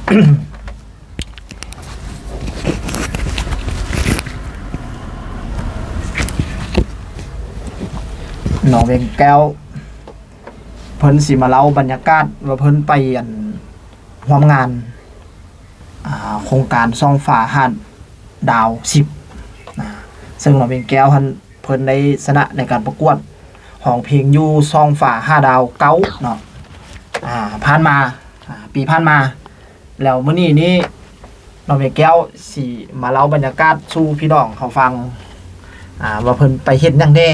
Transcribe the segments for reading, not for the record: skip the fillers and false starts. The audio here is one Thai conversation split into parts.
น้องเวงแก้วเพิ่นสิมาเล่าบรรยากาศว่าเพิ่นไปร่วมงานโครงการซ่องฟ้าหาดดาว10ซึ่งน้องเวงแก้วเพิ่นได้ชนะในการประกวดห้องเพลงอยู่ซ่องฟ้าหาดาว9เนาะผ่านมาปีผ่านมาแล้วมื้อนี้นี่น้องเวงแก้วสิมาเล่าบรรยากาศสู่พี่น้องเขาฟังว่าเพิ่นไปเฮ็ดหยังแน่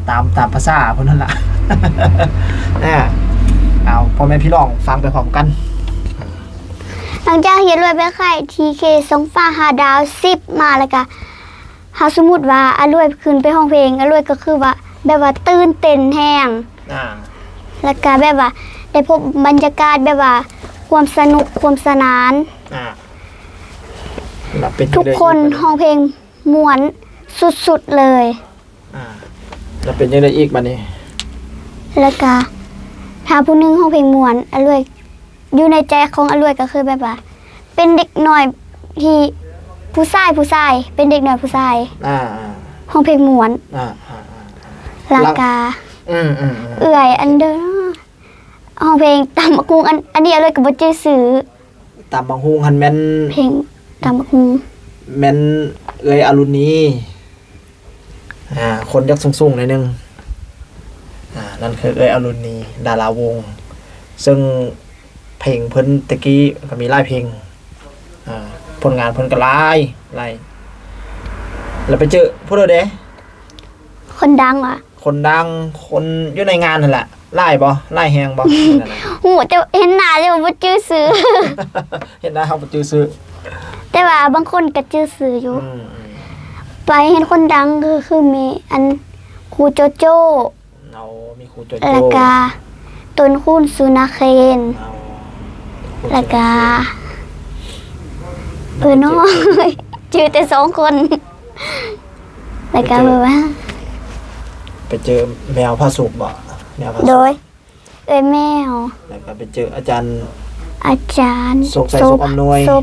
ตามภาษาเพิ่นนั่นล่ะ เอาพ่อแม่พี่น้องฟังไปพร้อมกันหลังจากเฮ็ดรวยไปไข่ TK ซ่องฟ้าหาดาว10มาแล้วก็เฮาสมมุติว่าอรวยขึ้นไปห้องเพลงอรวยก็คือว่าแบบว่าตื่นเต้นแฮงแล้วก็แบบว่าได้พบบรรยากาศแบบว่าความสนุกความสนานทุกคนห้องเพลงม่วนสุดๆเลยแล้วเป็นยังไงอีกบัดนี้แล้วก็ถ้าผู้นึงห้องเพลงม่วนอรวยอยู่ในใจของอรวยก็คือแบบว่าเป็นเด็กน้อยที่ผู้ชายเป็นเด็กน้อยผู้ชายห้องเพลงม่วนแล้วก็เอื่อยอันเด้อห้องเพลงตำบักหุ่งอันนี้อรวยก็บ่จื้อชื่อตำบักหุ่งหันแม่นเพลงตำบักหุ่งแม่นเอื้อยอรุณีคนยักษ์สูงๆหน่อยนึงนั่นคือเอื้อยอรุณีดาราวงศ์ซึ่งเพลงเพิ่นตะกี้ก็มีหลายเพลงผลงานเพิ่นก็หลายแล้วไปเจอผู้ใดเด้คนดังว่ะคนดังคนอยู่ในงานนั่นแหละหลายบ่หลายแฮงบ่โหแต่เห็นหน้าแล้วบ่จื้อชื่อ เห็นหน้าเฮาบ่จื้อชื่อแต่ว่าบางคนก็จื้อชื่ออยู่ไปเห็นคนดังคือมีอันครูโจโจ้มีครูโจโจ้แล้วก็ต้นคูณสุนาเคนแล้วก็เนาะจื้อแต่2คนแล้วก็แบบว่าไปเจอแมวพระสุขบ่แมวพระสุขโดยแมวแล้วก็ไปเจออาจารย์โซ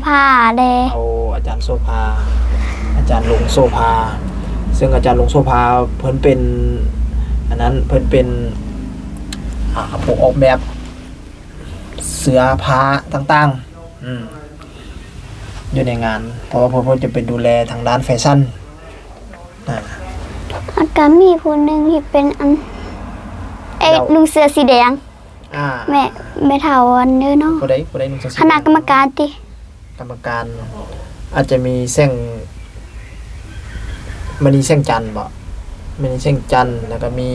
ภาเด้เอาอาจารย์โซภาอาจารย์ลงโซภาซึ่งอาจารย์ลงโซภาเพิ่นเป็นอันนั้นเพิ่นเป็นผู้ออกแบบเสื้อผ้าต่างๆอยู่ในงานเพราะว่าเพิ่นจะเป็นดูแลทางด้านแฟชั่นก็มีผู้นึงที่เป็นอันนุ่งเสื้อสีแดงแม่เฒ่าอันเด้อเนาะผู้ใดนุ่งเสื้อสีคณะกรรมการติกรรมการอาจจะมีแสงมณีแสงจันทร์บ่มณีแสงจันทร์แล้วก็มี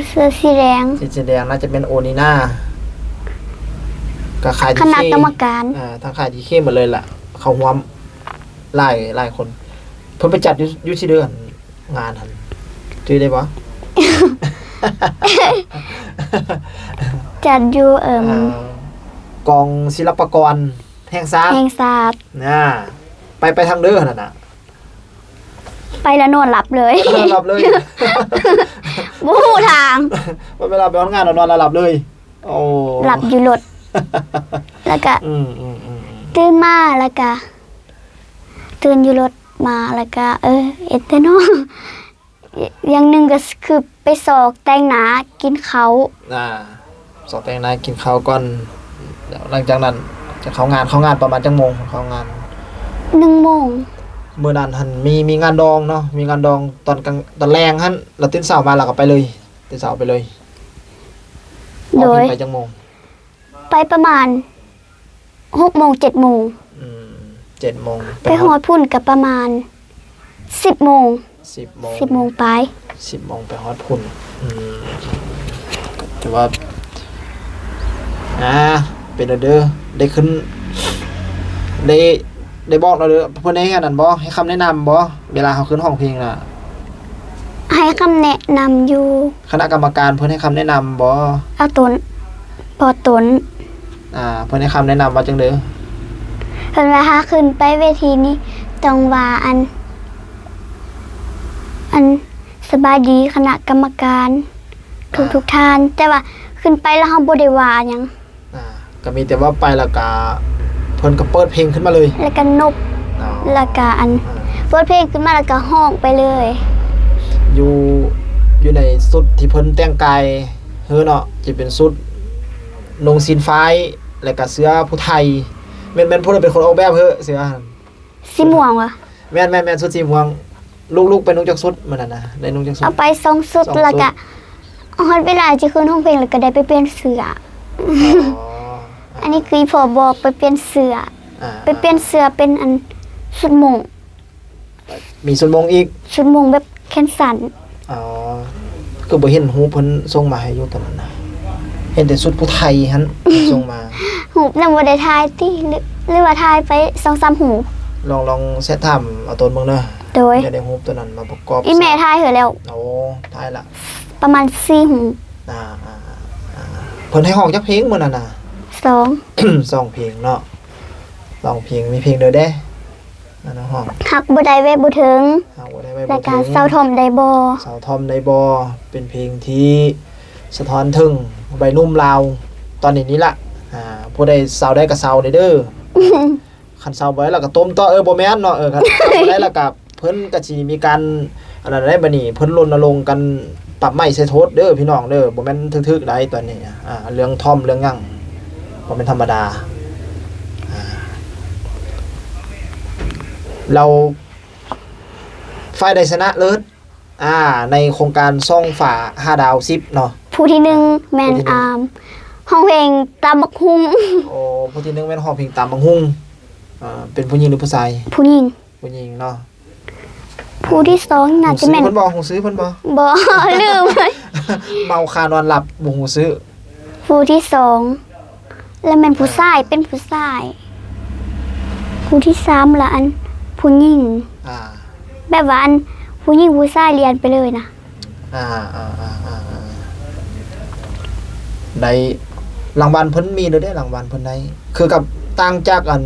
เสื้อสีแดงน่าจะเป็นโอนีน่าก็ขายที่คณะกรรมการทางขายที่เข้มหมดเลยล่ะเขาร่วมหลายคนเพิ่นไปจัดอยู่ที่เดือนงานหั่นจื้อได้บ่ จัดอยู่กองศิลปากรแห่งชาติไปทางเด้อนั่นน่ะไปแล้วนอนหลับเลยหลับเลยบ่ฮู้ทางเวลาไปทำงานนอนแล้วหลับเลยโอ้หลับอยู่รถแล้วก็ตื่นมาแล้วก็ตื่นอยู่รถมาแล้วก็เอ็ดเนาะอย่างนึงก็คือไปสอกแต่งหน้ากินข้าวสอกแต่งหน้ากินข้าวก่อนเดี๋ยวหลังจากนั้นจะเข้างานประมาณจังโมงเข้างาน1 โมงมื้อนั้นหั่นมีงานดองเนาะมีงานดองตอนแรงหั่นเราตื่นเช้ามาแล้วก็ไปเลยตื่นเช้าไปเลยโดยไปจังโมงไปประมาณ6 โมง 7 โมง7 โมงไปฮอดพุ่นก็ประมาณ10 โมง10 โมงไป10 โมงไปฮอดพุ่นแต่ว่าเป็นเด้อได้ขึ้นได้บอกเราเด้อเพิ่นให้อันนั้นบ่ให้คำแนะนำบ่เวลาเฮาขึ้นห้องเพลงน่ะให้คำแนะนำอยู่คณะกรรมการเพิ่นให้คำแนะนำบ่เอาตนเพิ่นให้คำแนะนำว่าจังได๋เพิ่นว่าถ้าขึ้นไปเวทีนี้ต้องว่าอันสบายดีคณะกรรมการทุกท่านแต่ว่าขึ้นไปแล้วเฮาบ่ได้ว่าหยังก ก็มีแต่ว่าไปแล้วก็เพิ่นก็เปิดเพลงขึ้นมาเลย แล้วก็นบ อ๋อ แล้วก็อันเปิดเพลงขึ้นมาแล้วก็ห้องไปเลย อยู่ในสุดที่เพิ่นแต่งกายเฮ้อเนาะจะเป็นสุดนงซีนฟ้ายแล้วก็เสื้อผู้ไทยแม่นๆผู้นั้นเป็นคนออกแบบเฮ้อเสื้อ สีม่วงวะ แม่นสุดสีม่วงลูกๆไปนุ่งจักสุดมื้อนั้นน่ะได้นุ่งจักสุด เอาไป2สุด สองสุด แล้วก็ฮอดเวลาจะขึ้นห้องเพลงแล้วก็ได้ไปเปลี่ยนเสื้อ อ๋อ อันนี้คือพอบอกไปเปลี่ยนเสื้อ อ่า ไปเปลี่ยนเสื้อเป็นอันชุดมง มีสุดมงอีก ชุดมงแบบแขนสั้น อ๋อคือบ่เห็นรูปเพิ่นส่งมาให้อยู่ตอนนั้นนะเห็นแต่ชุดผู้ไทยหั่น ส่งมา หูบยังบ่ได้ทายติหรือว่าทายไป2-3หูป ลองเซตถามเอาต้นเบิ่งเด้อ โดย จะได้รูปตัวนั้นมาประกอบ อีแม่ทายเหอะแล้ว โอ้ทายละ ประมาณ4หู อ่าเพิ่นให้ห้องจักเพลงมื้อนั้นน่ะ 2 สองเพลงเนาะสองเพลงมีเพลงเดียวเด้อันนั้นห้อง หักบ่ได้เว้บ่ถึง หาบ่ได้ไว้ รา บ่ ยการ ถึง เซาทอมได้บ่ สาวทอมในบ่เป็นเพลงที่สะท้อนถึงใบหนุ่มลาวตอนนี้ล่ะผู้ใดสาวได้ก็สาวได้เด้อ คันสาวบ่ได้แล้วก็ต้มต่อบ่แม่นเนาะคันสาวบ่ได้แล้วก็เพิ่นก็สิมีการอันนั้นได้บัดนี้เพิ่นรณรงค์กันปรับไม้ใส่โทษเด้อพี่น้องเด้อบ่แม่นทึกๆได้ตอนนี้เรื่องท่อมเรื่องหยังบ่แม่นธรรมดาเราฝ่ายใดชนะเลิศในโครงการซ่องฝา5ดาว10เนาะ ผู้ที่หนึ่งแมนอาร์มห้องเพลงตามบักฮุง โอ้ผู้ที่หนึงแม่นฮ้องเพลงตามบังฮุงเป็นผู้หญิงหรือผู้ชาย ผู้หญิง ผู้หญิงเนาะ ผู้ที่สองน่าจะแม่น เพิ่นบ่ฮู้ซื้อเพิ่นบ่ บ่ ลืม เมาคานอนหลับบ่ฮู้ซื้อ ผู้ที่สองแล้วแม่นผู้ชายเป็นผู้ชาย ผู้ที่สามละอันผู้หญิง อ่า แบบว่าอันผู้หญิงผู้ชายเรียนไปเลยนะ ได้รางวัลเพิ่นมีเด้อได้รางวัลเพิ่นได้คือกับต่างจากอัน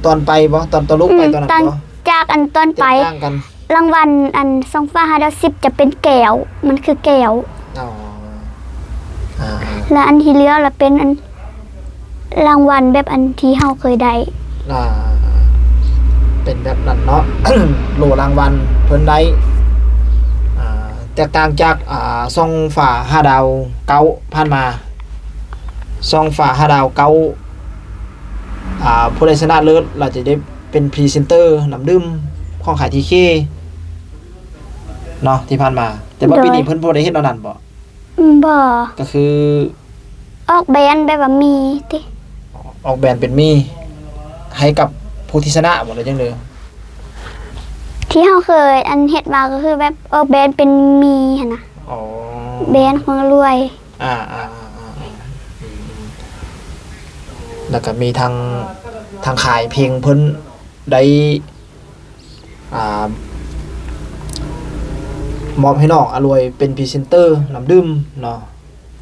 ตอนไปบ่ตอนลูกไปตอนนั้น ต่าง บ่ จากอันตอนไป ต่างกัน รางวัลอันซองฟ้า5ดาว10จะเป็นแก้วมันคือแก้ว อ๋ออ่า และอันที่เหลือละเป็นอันรางวัลแบบอันที่เฮาเคยได้ เป็นแบบนั้นเนาะ โหลรางวัลเพิ่นได้แตกต่างจากซ่องฝา5ดาวเก้าผ่านมาซ่องฝา5ดาวเก้าผู้ใดชนะเลิศเราจะได้เป็นพรีเซนเตอร์น้ำดื่มของขายทีเคเนาะที่ผ่านมา แต่ว่าปีนี้เพิ่นบ่ได้เฮ็ดเอานั้นบ่ บ่ ก็คือ ออกแบรนด์แบบว่ามีติ ออกแบรนด์เป็นมีให้กับผู้ที่ชนะบ่ได้จังได๋ ที่เฮาเคยอันเฮ็ดมาก็คือแบบออกแบรนด์เป็นมีหั่นน่ะ อ๋อ แบรนด์ของรวย แล้วก็มีทางขายเพลงเพิ่นได้มอบให้น้องอรวยเป็นพรีเซนเตอร์น้ำดื่มเนาะ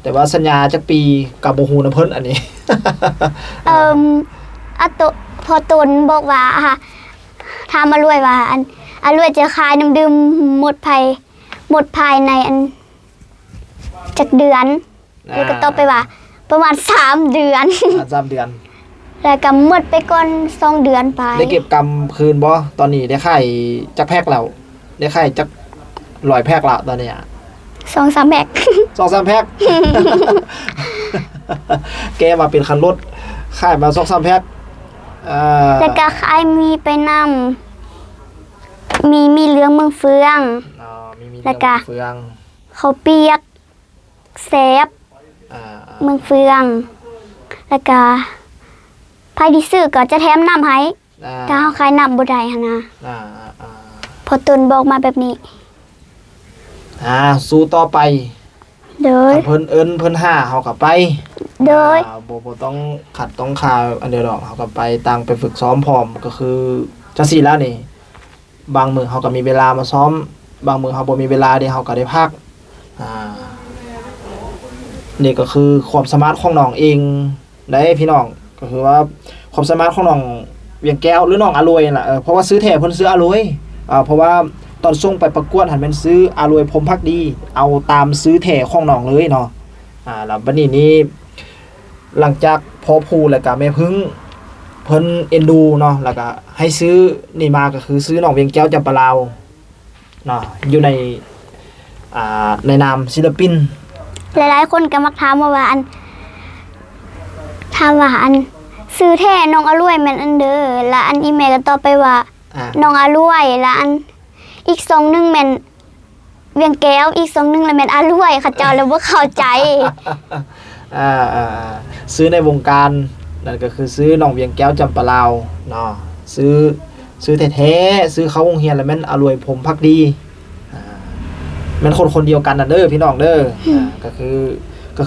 แต่ว่าสัญญาจักปีกับบ่ฮู้นำเพิ่นอันนี้ อะโตพอตนบอกว่าถามมารวยว่าอันอรวยจะขายน้ำดื่มหมดภายในอันจักเดือนแล้วก็ตอบไปว่า ประมาณ3เดือน 3 เดือน แล้วก็หมดไปก่อน2เดือนไป ได้เก็บกำคืนบ่ตอนนี้ได้ขายจักแพ็คแล้วได้ขายจัก100แพ็คแล้วตอนนี้2-3แพ็ค 2-3แพ็ค แกมาเป็นคันรถขายมา 2-3แพ็คแล้วก็ขายมีไปนำมีเหลืองเมืองเฟือง มี แล้วก็ เฟือง ข้าวเปียกแซบเมืองเฟือง แล้วก็ไผที่ซื้อก็จะแถมน้ำให้ถ้าเฮาขายน้ำบ่ได้หั่นนะพอตนบอกมาแบบนี้ สู้ต่อไป โดย เพิ่นเอิ้นเพิ่นหาเฮาก็ไป โดย บ่ต้องขัดต้องคาอันเดียวดอกเฮาก็ไปต่างไปฝึกซ้อมพร้อมก็คือจังซี่แล้วนี่ บางมื้อเฮาก็มีเวลามาซ้อม บางมื้อเฮาบ่มีเวลาเด้เฮาก็ได้พักนี่ก็คือความสามารถของน้องเองได้พี่น้องก็คือว่าความสามารถของน้องเวียงแก้วหรือน้องอรวยนั่นล่ะเพราะว่าซื้อแท้เพิ่นซื้ออรวยเพราะว่าตอนส่งไปประกวดหันแม่นซื้ออรวยพรหมภักดีเอาตามซื้อแท้ของน้องเลยเนาะแล้วบัดนี้นี่ หลังจากพอพูแล้วก็แม่พึ่งเพิ่นเอ็นดูเนาะแล้วก็ให้ซื้อนี่มาก็คือซื้อน้องเวียงแก้วจำปาลาวเนาะอยู่ในนามศิลปิน หลายๆคนก็มักถามว่าอันซื้อแท้น้องอรวยแม่นอันเด้อและอันอีเมลก็ตอบไปว่า อ่า น้องอรวยและอันอีก2นึงแม่นเวียงแก้วอีก2นึงแล้วแม่นอรวยเขาเจ้าเลยบ่เข้าใจ ซื้อในวงการนั่นก็คือซื้อน้องเวียงแก้วจำปาลาวเนาะซื้อแท้ๆซื้อเขาโรงเรียนแล้วแม่นอรวยผมพักดีแม่นคนเดียวกันน่ะเด้อพี่น้องเด้อก็คื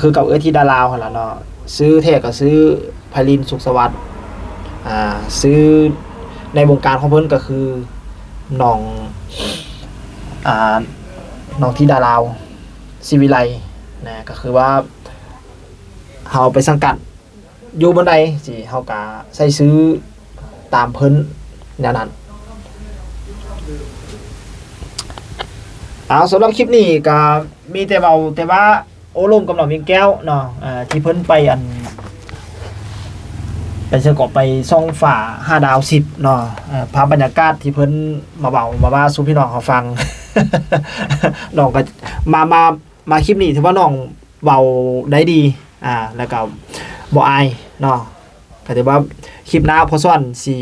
อกับที่ดาราวหั่นล่ะเนาะซื้อแท้ก็ซื้อไพลินสุขสวัสดิ์ซื้อในวงการของเพิ่นก็คือน้องน้องที่ดาราวศิวิไลนะก็คือว่าเฮาไปสังกัดอยู่บนใดสิเฮาก็ใส่ซื้อตามเพิ่นแนวนั้นสำหรับคลิปนี้ก็มีแต่เว้าแต่ว่าโอ้ลมกับน้องเวียงแก้วเนาะที่เพิ่นไปเชื่อก็ไปส่องฝา5ดาว10เนาะภาพบรรยากาศที่เพิ่นมาเว้ามาว่าสู่พี่น้องเขาฟัง น้องก็มาคลิปนี้ถือว่าน้องเว้าได้ดีแล้วก็บ่อายเนาะก็ถือว่าคลิปหน้าพอซ่อนสิ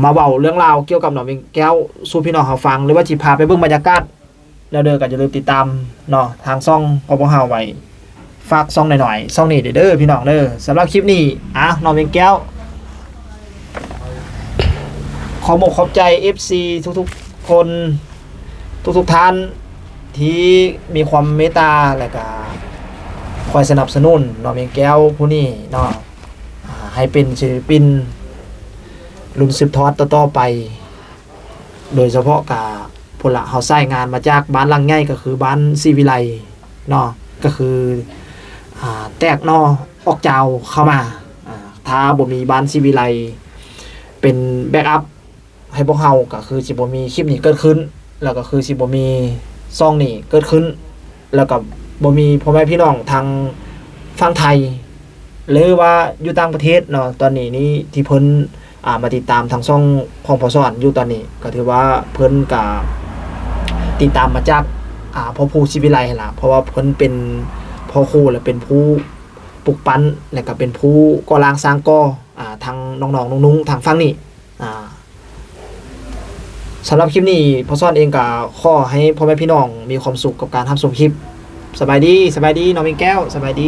มาเว้าเรื่องราวเกี่ยวกับน้องเวียงแก้วสู่พี่น้องเขาฟังหรือว่าสิพาไปเบิ่งบรรยากาศแล้วเด้อก็อย่าลืมติดตามเนาะทางช่องของพวกเฮาไว้ฝากช่องหน่อยๆช่องนี้เด้อพี่น้องเด้อสำหรับคลิปนี้น้องเวียงแก้วขอบอกขอบใจ FC ทุกๆคนทุกท่านที่มีความเมตตาและก็คอยสนับสนุนน้องเวียงแก้วผู้นี้เนาะให้เป็นศิลปินรุ่นสืบทอดต่อๆไปโดยเฉพาะกับพลเฮาใช้งานมาจากบ้านหลังใหญ่ก็คือบ้านศรีวิไลเนาะก็คือแตกนอออกเจ้าเข้ามาถ้าบ่มีบ้านศรีวิไลเป็นแบ็กอัพให้พวกเฮาก็คือสิบ่มีคลิปนี้เกิดขึ้นแล้วก็คือสิบ่มีซ่องนี้เกิดขึ้นแล้วก็บ่มีพ่อแม่พี่น้องทางฝั่งไทยหรือว่าอยู่ต่างประเทศเนาะตอนนี้นี่ที่เพิ่นมาติดตามทางช่องของพอสอนอยู่ตอนนี้ก็ถือว่าเพิ่นก็ติดตามมาจากพ่อครูศิวิไลล่ะเพราะว่าเพิ่นเป็นพ่อครูและเป็นผู้ปลุกปั้นและก็เป็นผู้ก่อร่างสร้างก่อทางน้องๆนุ่งๆทางฝั่งนี้สำหรับคลิปนี้พอสอนเองก็ขอให้พ่อแม่พี่น้องมีความสุขกับการรับชมคลิปสบายดีน้องเวียงแก้วสบายดี